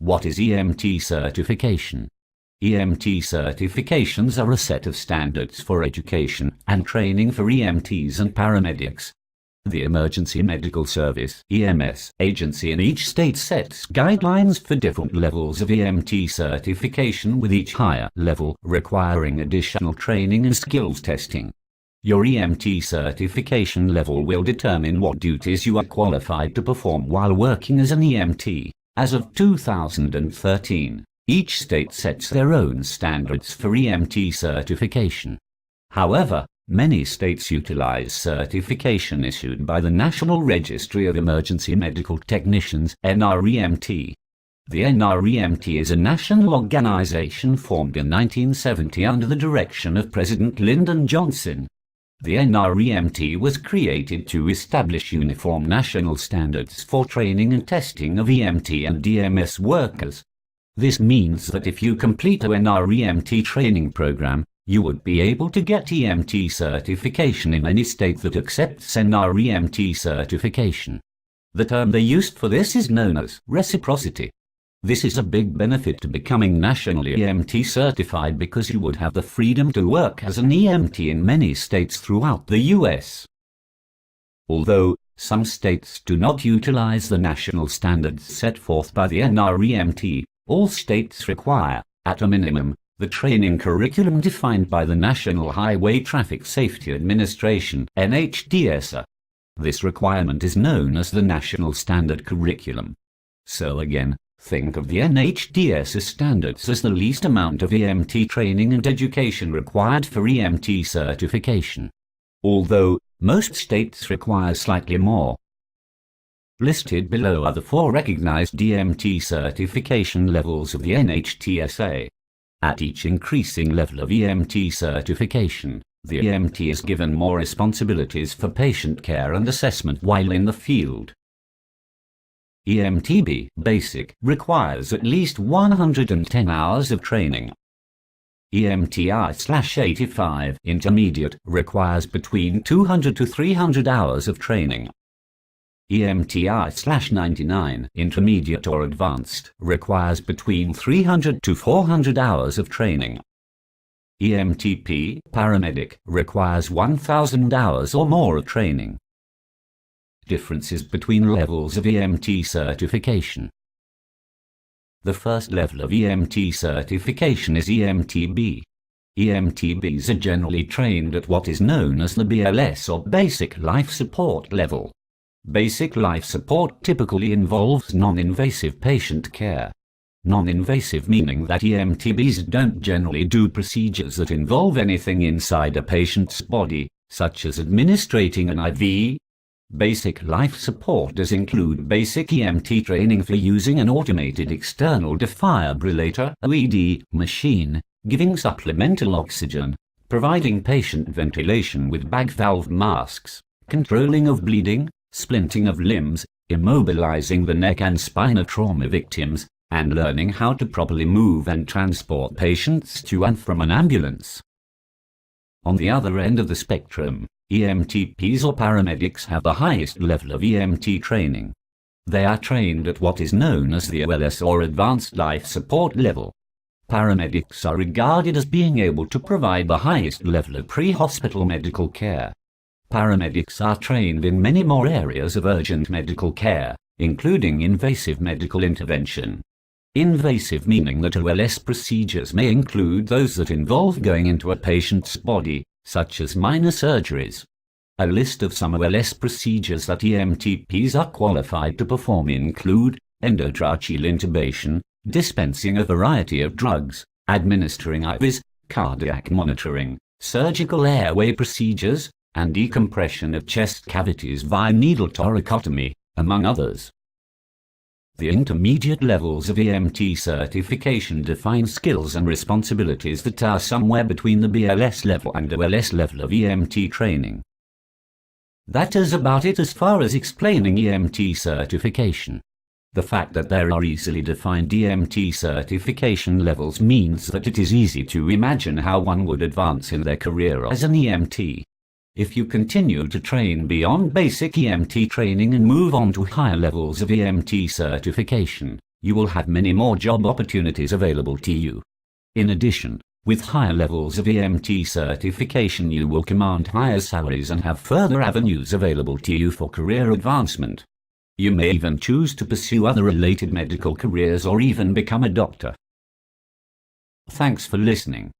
What is EMT certification? EMT certifications are a set of standards for education and training for EMTs and paramedics. The Emergency Medical Service (EMS) agency in each state sets guidelines for different levels of EMT certification, with each higher level requiring additional training and skills testing. Your EMT certification level will determine what duties you are qualified to perform while working as an EMT. As of 2013, each state sets their own standards for EMT certification. However, many states utilize certification issued by the National Registry of Emergency Medical Technicians (NREMT). The NREMT is a national organization formed in 1970 under the direction of President Lyndon Johnson. The NREMT was created to establish uniform national standards for training and testing of EMT and EMS workers. This means that if you complete an NREMT training program, you would be able to get EMT certification in any state that accepts NREMT certification. The term they used for this is known as reciprocity. This is a big benefit to becoming nationally EMT certified, because you would have the freedom to work as an EMT in many states throughout the US. Although some states do not utilize the national standards set forth by the NREMT, all states require, at a minimum, the training curriculum defined by the National Highway Traffic Safety Administration (NHTSA). This requirement is known as the National Standard Curriculum. So again, think of the NHTSA standards as the least amount of EMT training and education required for EMT certification, although most states require slightly more. Listed below are the 4 recognized EMT certification levels of the NHTSA. At each increasing level of EMT certification, the EMT is given more responsibilities for patient care and assessment while in the field. EMTB Basic requires at least 110 hours of training. EMTI/85 Intermediate requires between 200 to 300 hours of training. EMTI/99 Intermediate or Advanced requires between 300 to 400 hours of training. EMTP Paramedic requires 1,000 hours or more of training. Differences between levels of EMT certification. The first level of EMT certification is EMTB. EMTBs are generally trained at what is known as the BLS or Basic Life Support level. Basic life support typically involves non-invasive patient care. Non-invasive meaning that EMTBs don't generally do procedures that involve anything inside a patient's body, such as administrating an IV. Basic life support does include basic EMT training for using an automated external defibrillator (OED) machine, giving supplemental oxygen, providing patient ventilation with bag valve masks, controlling of bleeding, splinting of limbs, immobilizing the neck and spine of trauma victims, and learning how to properly move and transport patients to and from an ambulance. On the other end of the spectrum, EMTPs or paramedics have the highest level of EMT training. They are trained at what is known as the OLS or Advanced Life Support level. Paramedics are regarded as being able to provide the highest level of pre-hospital medical care. Paramedics are trained in many more areas of urgent medical care, including invasive medical intervention. Invasive meaning that OLS procedures may include those that involve going into a patient's body, such as minor surgeries. A list of some OLS procedures that EMTPs are qualified to perform include endotracheal intubation, dispensing a variety of drugs, administering IVs, cardiac monitoring, surgical airway procedures, and decompression of chest cavities via needle thoracotomy, among others. The intermediate levels of EMT certification define skills and responsibilities that are somewhere between the BLS level and OLS level of EMT training. That is about it as far as explaining EMT certification. The fact that there are easily defined EMT certification levels means that it is easy to imagine how one would advance in their career as an EMT. If you continue to train beyond basic EMT training and move on to higher levels of EMT certification, you will have many more job opportunities available to you. In addition, with higher levels of EMT certification, you will command higher salaries and have further avenues available to you for career advancement. You may even choose to pursue other related medical careers or even become a doctor. Thanks for listening.